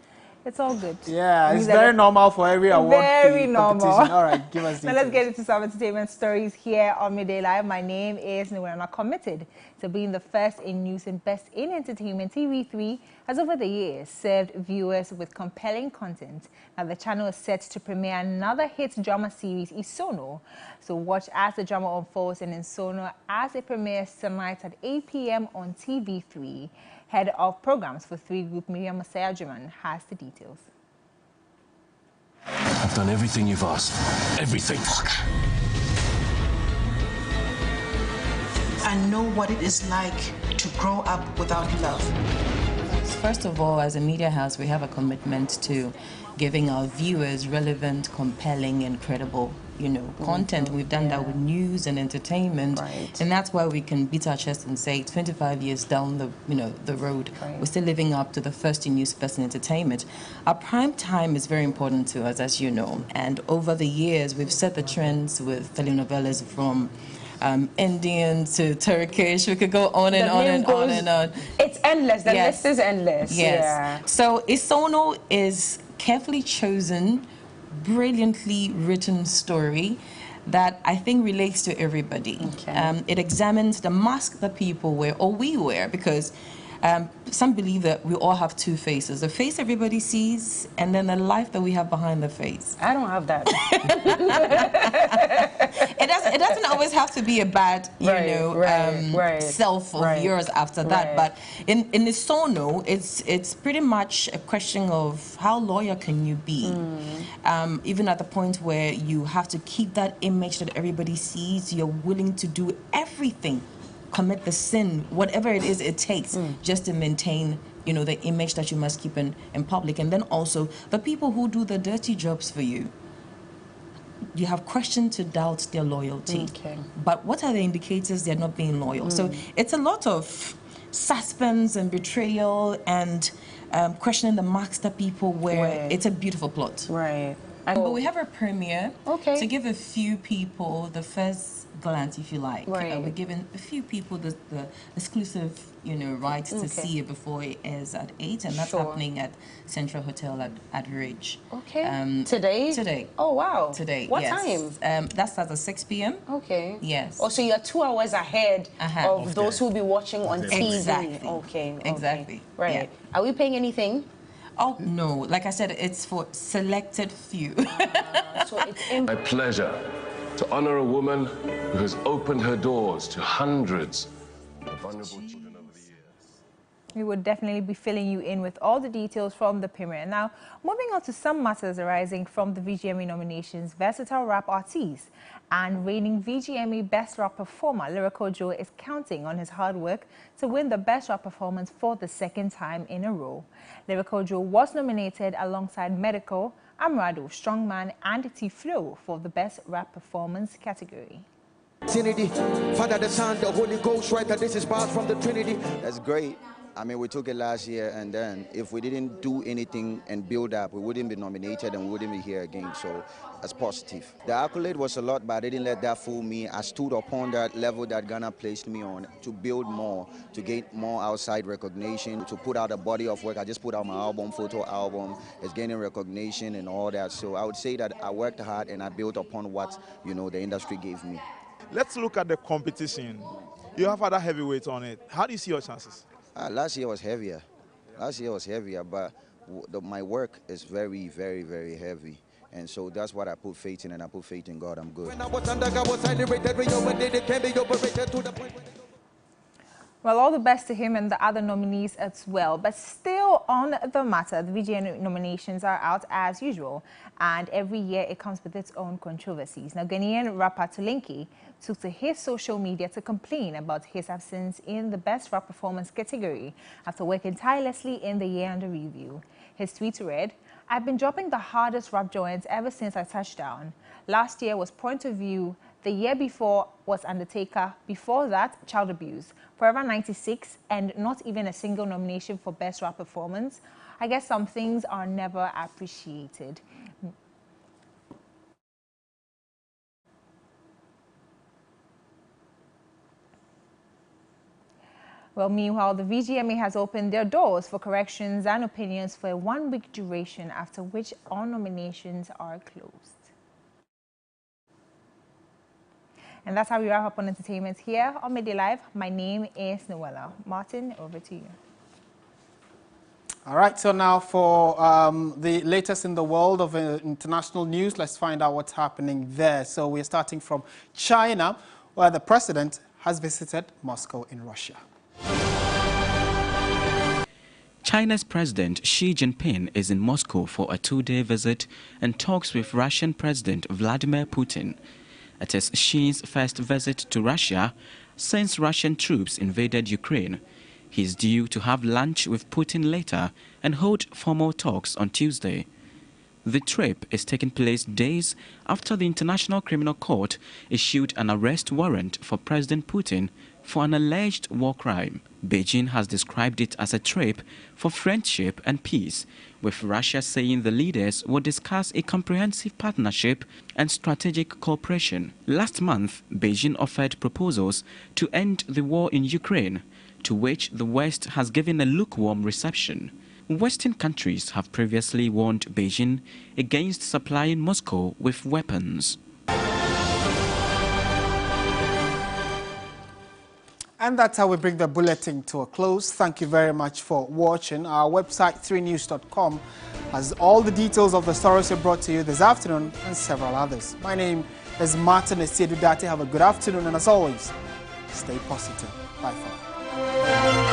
it's all good. Yeah, it's very normal for every award. Very normal. All right, give us details. Now let's get into some entertainment stories here on Midday Live. My name is Noella, committed to being the first in news and best in entertainment. TV3 has over the years served viewers with compelling content. Now the channel is set to premiere another hit drama series, Isono. So watch as the drama unfolds in Isono as it premieres tonight at 8 p.m. on TV3. Head of programs for 3 Group, Miriam Masaya-Juman, has the details. I've done everything you've asked. Everything. I know what it is like to grow up without love. First of all, as a media house, we have a commitment to giving our viewers relevant, compelling, and credible, content. We've done that with news and entertainment, and that's why we can beat our chest and say 25 years down the road, we're still living up to the first in news, first in entertainment. Our prime time is very important to us, as you know, and over the years, we've set the trends with telenovelas from Indian to Turkish. We could go on and on and on and on. It's endless. The list is endless. Yes. Yeah. So Isono is carefully chosen, brilliantly written story that I think relates to everybody. Okay. It examines the mask that people wear, or we wear, because Some believe that we all have two faces, the face everybody sees and then the life that we have behind the face. I don't have that. It doesn't always have to be a bad, self of yours after that. But in Isono, it's pretty much a question of how loyal can you be, even at the point where you have to keep that image that everybody sees. You're willing to do everything, commit the sin, whatever it is it takes, just to maintain, the image that you must keep in public. And then also the people who do the dirty jobs for you. You have question to doubt their loyalty. Okay. But what are the indicators they're not being loyal? So it's a lot of suspense and betrayal and questioning the master people where it's a beautiful plot. Right. But we have a premiere to give a few people the first glance, if you like. Right. We're giving a few people the exclusive, rights to see it before it airs at 8, and that's happening at Central Hotel at Ridge. Okay. Today? Today. Oh, wow. Today, What yes. time? That starts at 6 p.m. Okay. Yes. Oh, so you're 2 hours ahead of those who will be watching on TV. Exactly. Okay. Exactly. Right. Yeah. Are we paying anything? Oh, no. Like I said, it's for selected few. So it's My pleasure to honor a woman who has opened her doors to hundreds of vulnerable children over the years. We would definitely be filling you in with all the details from the premiere. Now, moving on to some matters arising from the VGMA nominations, versatile rap artiste and reigning VGMA Best Rap Performer, Lyrical Joe, is counting on his hard work to win the Best Rap Performance for the second time in a row. Lyrical Joe was nominated alongside Medical, Amrado, Strongman, and T-Flow for the Best Rap Performance category. Trinity, Father, the Son, the Holy Ghost, right? That this is part from the Trinity. That's great. I mean, we took it last year, and then if we didn't do anything and build up, we wouldn't be nominated and we wouldn't be here again. So that's positive. The accolade was a lot, but I didn't let that fool me. I stood upon that level that Ghana placed me on to build more, to get more outside recognition, to put out a body of work. I just put out my album, photo album. It's gaining recognition and all that. So I would say that I worked hard and I built upon what, the industry gave me. Let's look at the competition. You have other heavyweights on it. How do you see your chances? Last year was heavier. But my work is very, very, very heavy. And so that's what I put faith in, and I put faith in God. I'm good. Well, all the best to him and the other nominees as well. But still on the matter, the VGMA nominations are out as usual. And every year it comes with its own controversies. Now, Ghanaian rapper Tulinki took to his social media to complain about his absence in the Best Rap Performance category after working tirelessly in the year under review. His tweet read, "I've been dropping the hardest rap joints ever since I touched down. Last year was Point of View. The year before was Undertaker. Before that, Child Abuse. Forever 96, and not even a single nomination for Best Rap Performance. I guess some things are never appreciated." Well, meanwhile, the VGMA has opened their doors for corrections and opinions for a one-week duration, after which all nominations are closed. And that's how we wrap up on entertainment here on Midday Live. My name is Noella. Martin, over to you. All right, so now for the latest in the world of international news, let's find out what's happening there. So we're starting from China, where the president has visited Moscow in Russia. China's President Xi Jinping is in Moscow for a two-day visit and talks with Russian President Vladimir Putin. It is Xi's first visit to Russia since Russian troops invaded Ukraine. He is due to have lunch with Putin later and hold formal talks on Tuesday. The trip is taking place days after the International Criminal Court issued an arrest warrant for President Putin for an alleged war crime. Beijing has described it as a trip for friendship and peace, with Russia saying the leaders will discuss a comprehensive partnership and strategic cooperation. Last month, Beijing offered proposals to end the war in Ukraine, to which the West has given a lukewarm reception. Western countries have previously warned Beijing against supplying Moscow with weapons. And that's how we bring the bulletin to a close. Thank you very much for watching. Our website, 3news.com, has all the details of the stories we brought to you this afternoon and several others. My name is Martin Esiedudate. Have a good afternoon, and as always, stay positive. Bye for now.